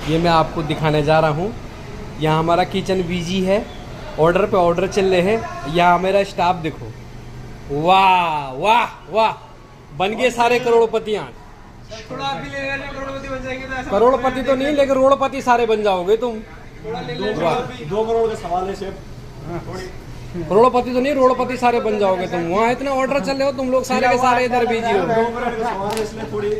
ये मैं आपको दिखाने जा रहा हूँ। यहाँ हमारा किचन बिजी है, ऑर्डर पे ऑर्डर चल रहे हैं। यहाँ मेरा स्टाफ देखो, वाह वाह वाह, बन गए सारे करोड़पति। यहाँ करोड़पति बन जाएंगे तो करोड़पति तो नहीं, लेकिन रोड़पति सारे बन जाओगे तुम। 2 करोड़ का सवाल है शेफ। करोड़पति तो नहीं, रोड़पति सारे बन जाओगे तुम। वहाँ इतने ऑर्डर चल रहे हो तुम लोग सारे के सारे, इधर बिजी हो। 2 करोड़ का सवाल है, इसलिए थोड़ी